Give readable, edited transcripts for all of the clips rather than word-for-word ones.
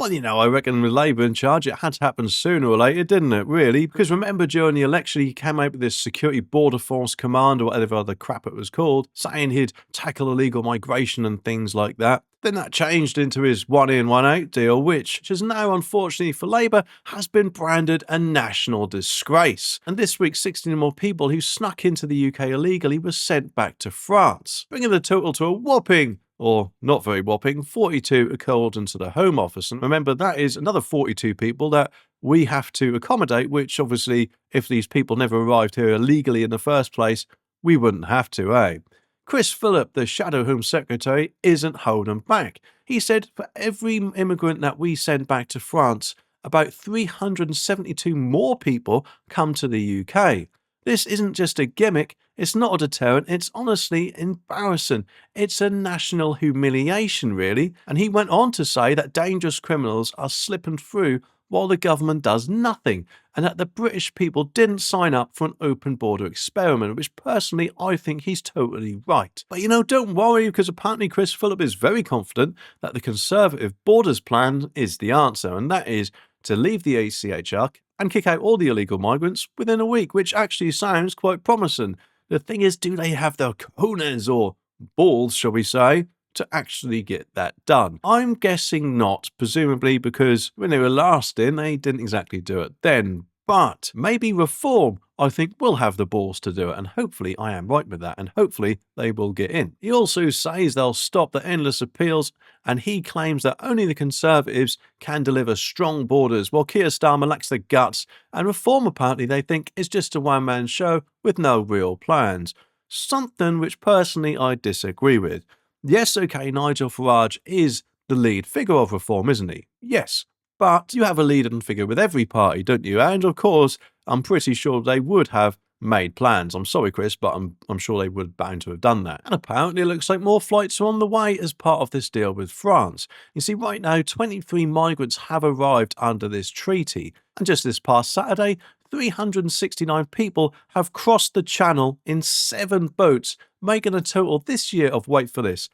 Well, I reckon with Labour in charge, it had to happen sooner or later, didn't it, really? Because remember, during the election, he came out with this Security Border Force Command, or whatever other crap it was called, saying he'd tackle illegal migration and things like that. Then that changed into his one in, one out deal, which is now, unfortunately for Labour, has been branded a national disgrace. And this week, 16 more people who snuck into the UK illegally were sent back to France, bringing the total to a whopping, or not very whopping, 42 according to the Home Office. And remember, that is another 42 people that we have to accommodate, which obviously, if these people never arrived here illegally in the first place, we wouldn't have to, eh? Chris Philip, the Shadow Home Secretary, isn't holding back. He said for every immigrant that we send back to France, about 372 more people come to the UK. This isn't just a gimmick, it's not a deterrent, it's honestly embarrassing. It's a national humiliation, really. And he went on to say that dangerous criminals are slipping through while the government does nothing, and that the British people didn't sign up for an open border experiment, which personally I think he's totally right. But don't worry, because apparently Chris Philip is very confident that the Conservative Borders Plan is the answer, and that is to leave the ACHR and kick out all the illegal migrants within a week, which actually sounds quite promising. The thing is, do they have the cojones, or balls, shall we say, to actually get that done? I'm guessing not, presumably because when they were last in, they didn't exactly do it then. But maybe Reform, I think, will have the balls to do it, and hopefully I am right with that, and hopefully they will get in. He also says they'll stop the endless appeals, and he claims that only the Conservatives can deliver strong borders, while Keir Starmer lacks the guts, and Reform apparently they think is just a one-man show with no real plans. Something which personally I disagree with. Yes, okay, Nigel Farage is the lead figure of Reform, isn't he? Yes. But you have a leading figure with every party, don't you? And of course, I'm pretty sure they would have made plans. I'm sorry, Chris, but I'm sure they would bound to have done that. And apparently it looks like more flights are on the way as part of this deal with France. You see, right now, 23 migrants have arrived under this treaty. And just this past Saturday, 369 people have crossed the channel in 7 boats, making a total this year of, wait for this,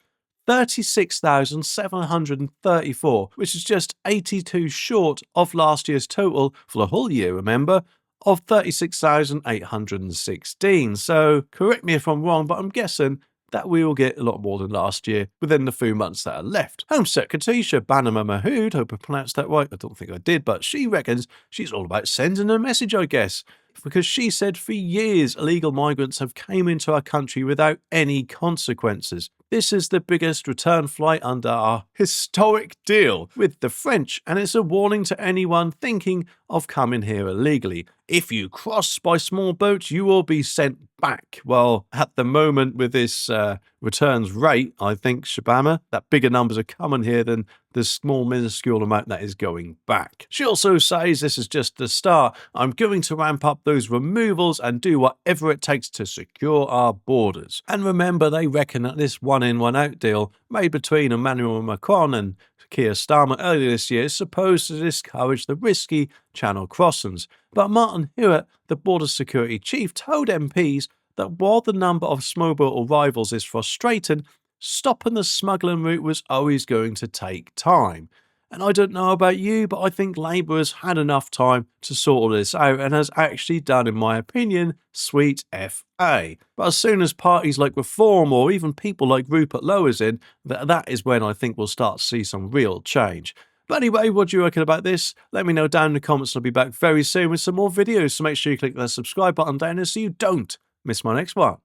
36,734, which is just 82 short of last year's total for the whole year, remember, of 36,816. So, correct me if I'm wrong, but I'm guessing that we will get a lot more than last year within the few months that are left. Home Secretary Shabana Mahmood, hope I pronounced that right, I don't think I did, but she reckons she's all about sending a message, I guess. Because she said for years illegal migrants have came into our country without any consequences. This is the biggest return flight under our historic deal with the French, and it's a warning to anyone thinking of coming here illegally. If you cross by small boats, you will be sent back. Well, at the moment with this returns rate, I think, Shabama, that bigger numbers are coming here than the small minuscule amount that is going back. She also says this is just the start. I'm going to ramp up those removals and do whatever it takes to secure our borders. And remember, they reckon that this one-in, one-out deal made between Emmanuel Macron and Keir Starmer earlier this year is supposed to discourage the risky channel crossings. But Martin Hewitt, the border security chief, told MPs that while the number of small boat arrivals is frustrating, stopping the smuggling route was always going to take time. And I don't know about you, but I think Labour has had enough time to sort all this out and has actually done, in my opinion, sweet FA. But as soon as parties like Reform or even people like Rupert Lowe is in, that is when I think we'll start to see some real change. But anyway, what do you reckon about this? Let me know down in the comments. I'll be back very soon with some more videos, so make sure you click that subscribe button down there so you don't miss my next one.